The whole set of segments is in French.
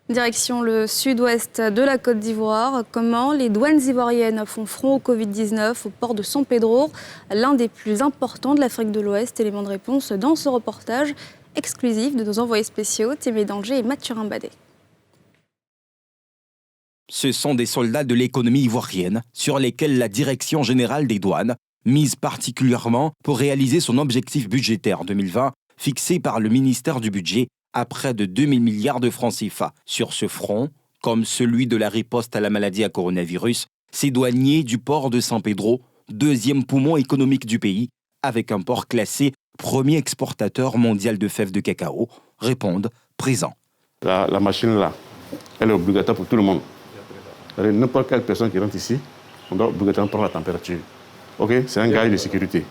Direction le sud-ouest de la Côte d'Ivoire. Comment les douanes ivoiriennes font front au Covid-19 au port de San Pedro, l'un des plus importants de l'Afrique de l'Ouest. Élément de réponse dans ce reportage exclusif de nos envoyés spéciaux, Thémé Danger et Mathurin Badet. Ce sont des soldats de l'économie ivoirienne sur lesquels la Direction générale des douanes mise particulièrement pour réaliser son objectif budgétaire 2020 fixé par le ministère du Budget à près de 2000 milliards de francs CFA. Sur ce front, comme celui de la riposte à la maladie à coronavirus, ces douaniers du port de San Pedro, deuxième poumon économique du pays, avec un port classé premier exportateur mondial de fèves de cacao, répondent présents. La machine là, elle est obligatoire pour tout le monde. N'importe quelle personne qui rentre ici, on doit obligatoirement prendre la température. Ok, c'est un gage de sécurité.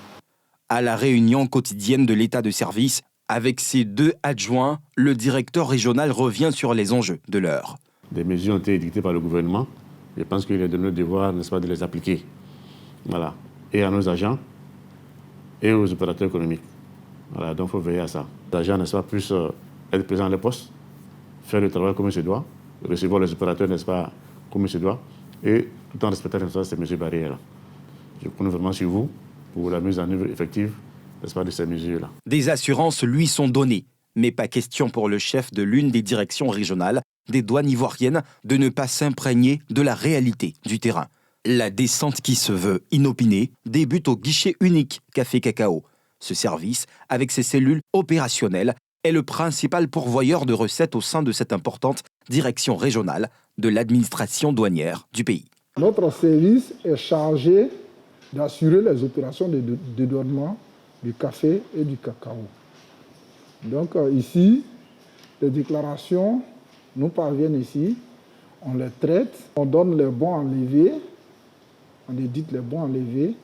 À la réunion quotidienne de l'état de service, avec ses 2 adjoints, le directeur régional revient sur les enjeux de l'heure. Des mesures ont été édictées par le gouvernement. Je pense qu'il est de notre devoir, n'est-ce pas, de les appliquer. Voilà. Et à nos agents et aux opérateurs économiques. Voilà, donc il faut veiller à ça. Les agents, n'est-ce pas, puissent être présents à leur poste, faire le travail comme il se doit, recevoir les opérateurs, n'est-ce pas, comme il se doit, et tout en respectant, n'est-ce pas, ces mesures barrières. Je compte vraiment sur vous pour la mise en œuvre effective, n'est-ce pas, de ces mesures-là. Des assurances lui sont données, mais pas question pour le chef de l'une des directions régionales des douanes ivoiriennes de ne pas s'imprégner de la réalité du terrain. La descente qui se veut inopinée débute au guichet unique Café Cacao. Ce service, avec ses cellules opérationnelles, est le principal pourvoyeur de recettes au sein de cette importante direction régionale de l'administration douanière du pays. Notre service est chargé d'assurer les opérations de dédouanement du café et du cacao. Donc ici, les déclarations nous parviennent ici, on les traite, on donne les bons enlevés, on édite les bons enlevés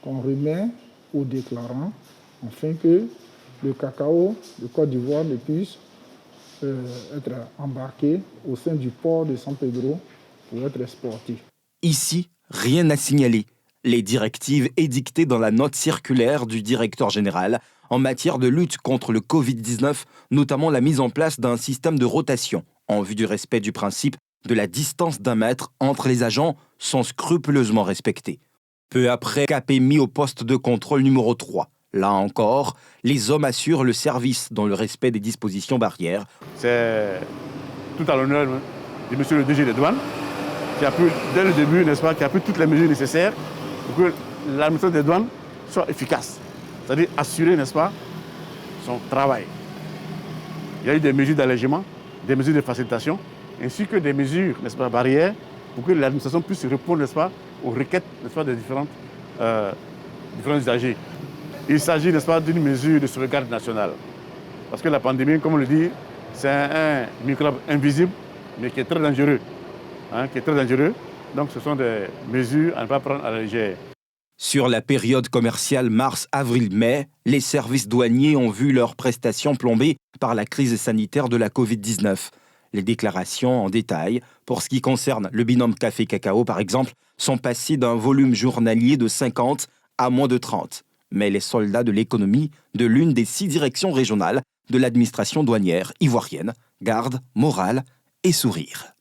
qu'on remet aux déclarants afin que le cacao de Côte d'Ivoire ne puisse être embarqué au sein du port de San Pedro pour être exporté. Ici, rien à signaler. Les directives édictées dans la note circulaire du directeur général en matière de lutte contre le Covid-19, notamment la mise en place d'un système de rotation en vue du respect du principe de la distance d'1 mètre entre les agents, sont scrupuleusement respectées. Peu après, Cap est mis au poste de contrôle numéro 3. Là encore, les hommes assurent le service dans le respect des dispositions barrières. C'est tout à l'honneur de monsieur le DG des douanes, qui a pu, dès le début, n'est-ce pas, qui a pris toutes les mesures nécessaires pour que l'administration des douanes soit efficace. C'est-à-dire assurer, n'est-ce pas, son travail. Il y a eu des mesures d'allègement, des mesures de facilitation, ainsi que des mesures, n'est-ce pas, barrières, pour que l'administration puisse répondre, n'est-ce pas, aux requêtes, n'est-ce pas, des différents usagers. Il s'agit, n'est-ce pas, d'une mesure de sauvegarde nationale. Parce que la pandémie, comme on le dit, c'est un microbe invisible, mais qui est très dangereux. Donc ce sont des mesures à ne pas prendre à la légère. Sur la période commerciale mars-avril-mai, les services douaniers ont vu leurs prestations plombées par la crise sanitaire de la Covid-19. Les déclarations en détail, pour ce qui concerne le binôme café-cacao par exemple, sont passées d'un volume journalier de 50 à moins de 30. Mais les soldats de l'économie de l'une des 6 directions régionales de l'administration douanière ivoirienne gardent morale et sourire.